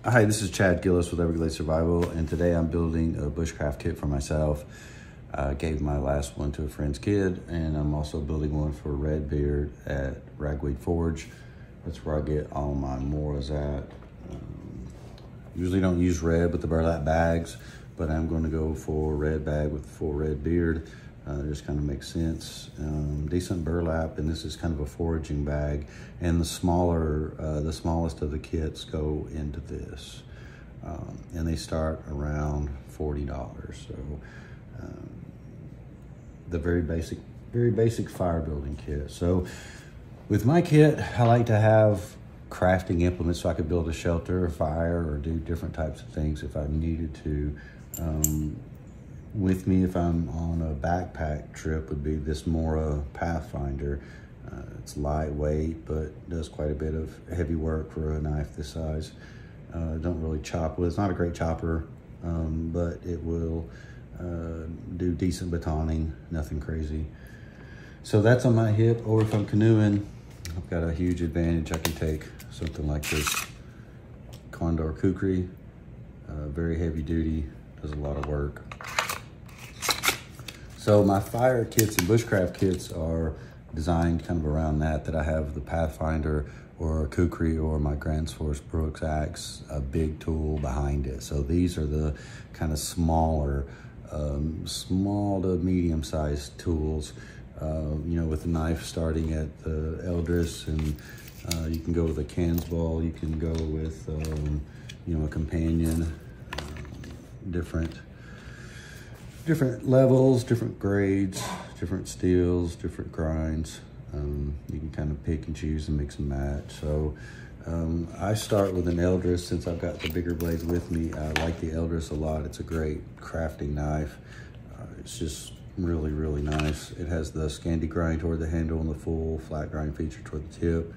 Hi, this is Chad Gillis with Everglades Survival, and today I'm building a bushcraft kit for myself. I gave my last one to a friend's kid, and I'm also building one for Redbeard at Ragweed Forge. That's where I get all my moras at. Usually don't use red with the burlap bags, but I'm going to go for red bag with full red beard. Just kind of makes sense. Decent burlap, and this is kind of a foraging bag. And the smallest of the kits go into this, and they start around $40. So the very basic fire building kit. So with my kit, I like to have crafting implements so I could build a shelter, a fire, or do different types of things if I needed to. With me, if I'm on a backpack trip, would be this Mora Pathfinder. It's lightweight, but does quite a bit of heavy work for a knife this size. Don't really chop with. It's not a great chopper, but it will do decent batoning, nothing crazy. So that's on my hip, or if I'm canoeing, I've got a huge advantage. I can take something like this Condor Kukri, very heavy duty, does a lot of work. So my fire kits and bushcraft kits are designed kind of around that I have the Pathfinder or a Kukri or my Grants Force Brooks axe, a big tool behind it. So these are the kind of smaller, small to medium-sized tools, you know, with the knife starting at the Eldris, and you can go with a Cans ball, you can go with, you know, a companion, different levels, different grades, different steels, different grinds. You can kind of pick and choose and mix and match. So I start with an Eldris since I've got the bigger blades with me. I like the Eldris a lot. It's a great crafting knife. It's just really, really nice. It has the Scandi grind toward the handle and the full flat grind feature toward the tip.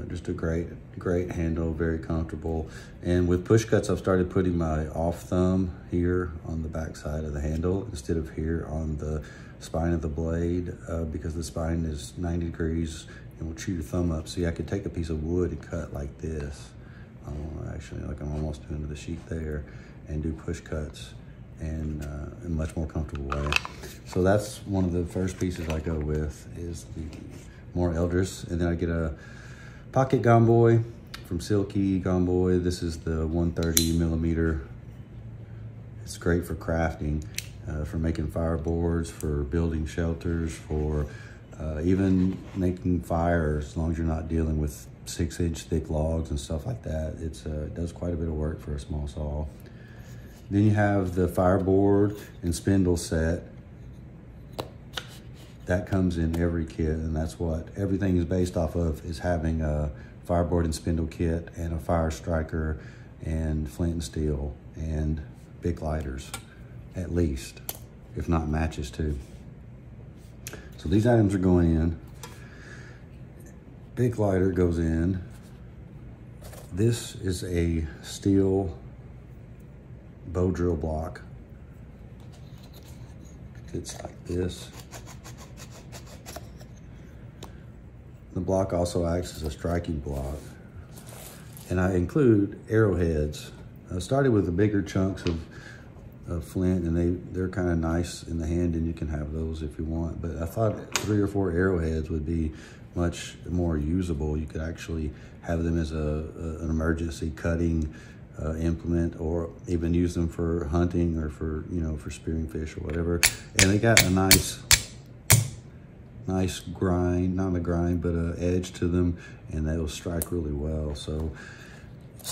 Just a great handle, very comfortable. And with push cuts, I've started putting my off thumb here on the back side of the handle instead of here on the spine of the blade, because the spine is 90 degrees and will chew your thumb up. See, I could take a piece of wood and cut like this. Actually, like I'm almost doing to the sheet there, and do push cuts in a much more comfortable way. So that's one of the first pieces I go with, is the more Eldris, and then I get a pocket gomboy from Silky Gomboy. This is the 130 millimeter. It's great for crafting, for making fireboards, for building shelters, for even making fires, as long as you're not dealing with 6-inch thick logs and stuff like that. It does quite a bit of work for a small saw. Then you have the fireboard and spindle set. That comes in every kit, and that's what everything is based off of, is having a fireboard and spindle kit and a fire striker and flint and steel and big lighters, at least, if not matches too. So these items are going in. Big lighter goes in. This is a steel bow drill block. It's like this. The block also acts as a striking block. And I include arrowheads. I started with the bigger chunks of flint, and they're kind of nice in the hand, and you can have those if you want. But I thought 3 or 4 arrowheads would be much more usable. You could actually have them as an emergency cutting implement, or even use them for hunting or for, you know, for spearing fish or whatever. And they got a nice grind, not a grind, but an edge to them, and they'll strike really well. So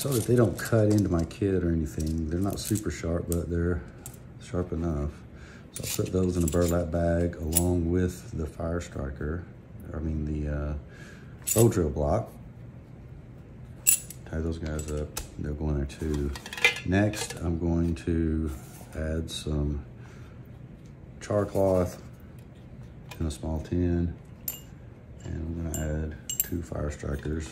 that they don't cut into my kit or anything. They're not super sharp, but they're sharp enough. So I'll put those in a burlap bag along with the fire striker, the bow drill block. Tie those guys up, they'll go in there too. Next, I'm going to add some char cloth in a small tin, and I'm gonna add 2 fire strikers.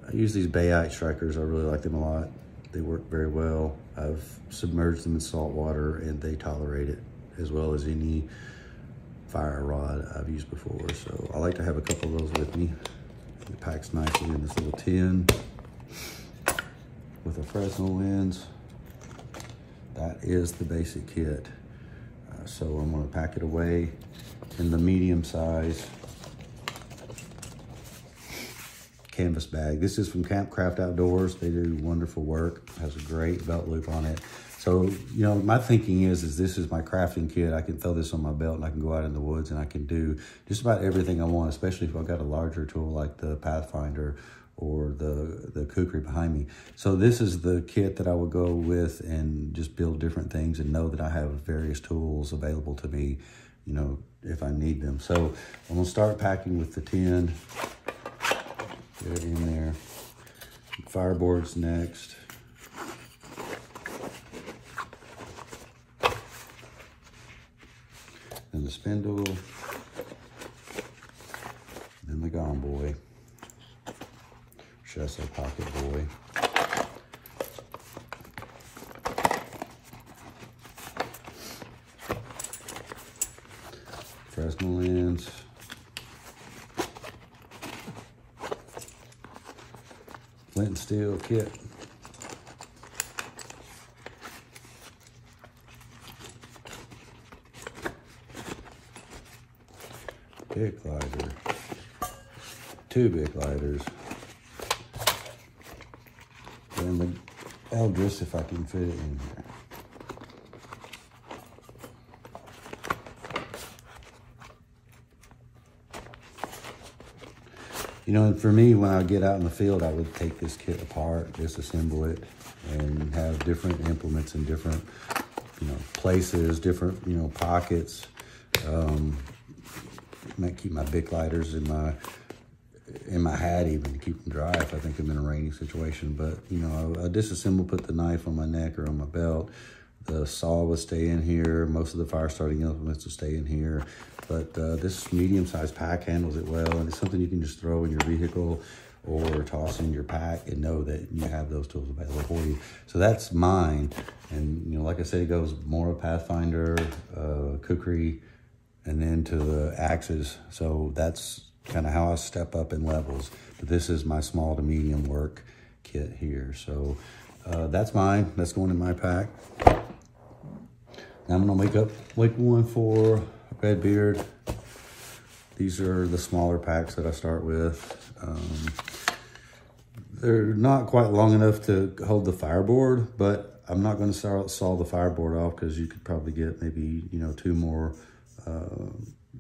I use these bayite strikers. I really like them a lot. They work very well. I've submerged them in salt water, and they tolerate it as well as any fire rod I've used before. So I like to have a couple of those with me. It packs nicely in this little tin. with a Fresnel lens. That is the basic kit. So I'm gonna pack it away in the medium size canvas bag. This is from Craft Outdoors. They do wonderful work. It has a great belt loop on it. So, you know, my thinking is this is my crafting kit. I can throw this on my belt and I can go out in the woods and I can do just about everything I want, especially if I've got a larger tool like the Pathfinder or the kukri behind me. So this is the kit that I would go with and just build different things and know that I have various tools available to me, you know, if I need them. So I'm gonna start packing with the tin. Get it in there. Fireboard's next. Then the spindle. Then the gone boy. Should I say pocket boy? Fresnel lens. Flint and steel kit. Big lighter. 2 big lighters. And the Eldris if I can fit it in here. You know, and for me, when I get out in the field, I would take this kit apart, disassemble it, and have different implements in different, you know, places, different, you know, pockets. Might keep my Bic lighters in my hat even to keep them dry if I think I'm in a rainy situation. But, you know, I disassemble, put the knife on my neck or on my belt. The saw will stay in here. Most of the fire starting implements will stay in here. But this medium-sized pack handles it well, and it's something you can just throw in your vehicle or toss in your pack and know that you have those tools available for you. So that's mine. And, you know, like I said, it goes more Pathfinder, kukri, and then to the axes. So that's kind of how I step up in levels. But this is my small to medium work kit here. So that's mine. That's going in my pack. Now I'm gonna make one for Redbeard. These are the smaller packs that I start with. They're not quite long enough to hold the fireboard, but I'm not gonna saw the fireboard off because you could probably get maybe, you know, 2 more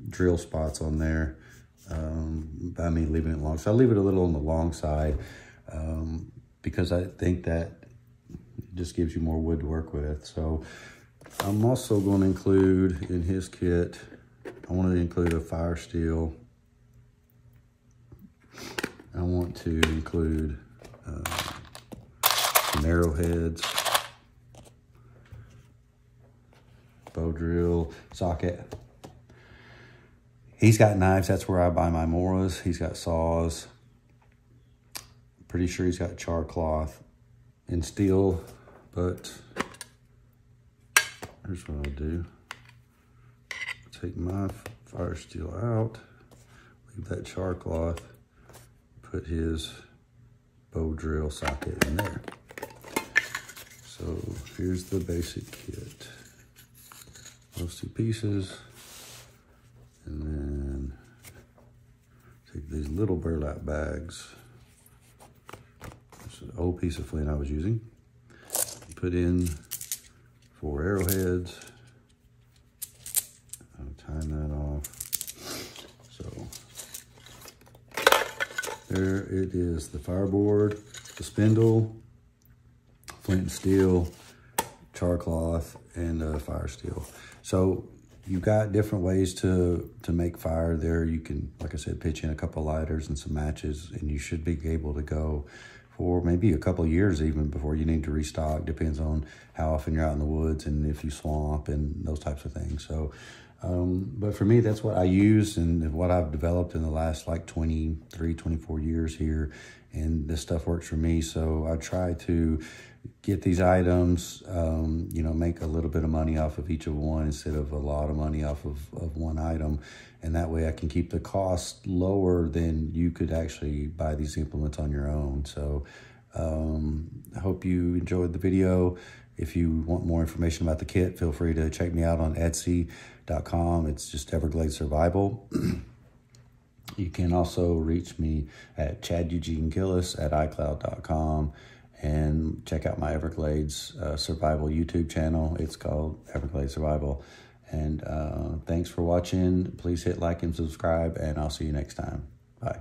drill spots on there by me leaving it long. So I leave it a little on the long side because I think that it just gives you more wood to work with. So I'm also going to include in his kit, I want to include a fire steel. I want to include some arrowheads, bow drill, socket. He's got knives. That's where I buy my moras. He's got saws. Pretty sure he's got char cloth and steel, but here's what I'll do. Take my fire steel out, leave that char cloth, put his bow drill socket in there. So here's the basic kit. Those 2 pieces. And then take these little burlap bags. This is an old piece of flint I was using. Put in 4 arrowheads. I'll time that off. So there it is, the fireboard, the spindle, flint and steel, char cloth, and fire steel. So you've got different ways to make fire there. You can, like I said, pitch in a couple lighters and some matches, and you should be able to go for maybe a couple of years even before you need to restock. Depends on how often you're out in the woods and if you swamp and those types of things. So, but for me, that's what I use and what I've developed in the last like 23, 24 years here. And this stuff works for me. So I try to get these items, you know, make a little bit of money off of each of one instead of a lot of money off of one item. And that way I can keep the cost lower than you could actually buy these implements on your own. So I hope you enjoyed the video. If you want more information about the kit, feel free to check me out on Etsy.com. It's just Everglades Survival. You can also reach me at ChadEugeneGillis@iCloud.com and check out my Everglades Survival YouTube channel. It's called Everglades Survival. And thanks for watching. Please hit like and subscribe, and I'll see you next time. Bye.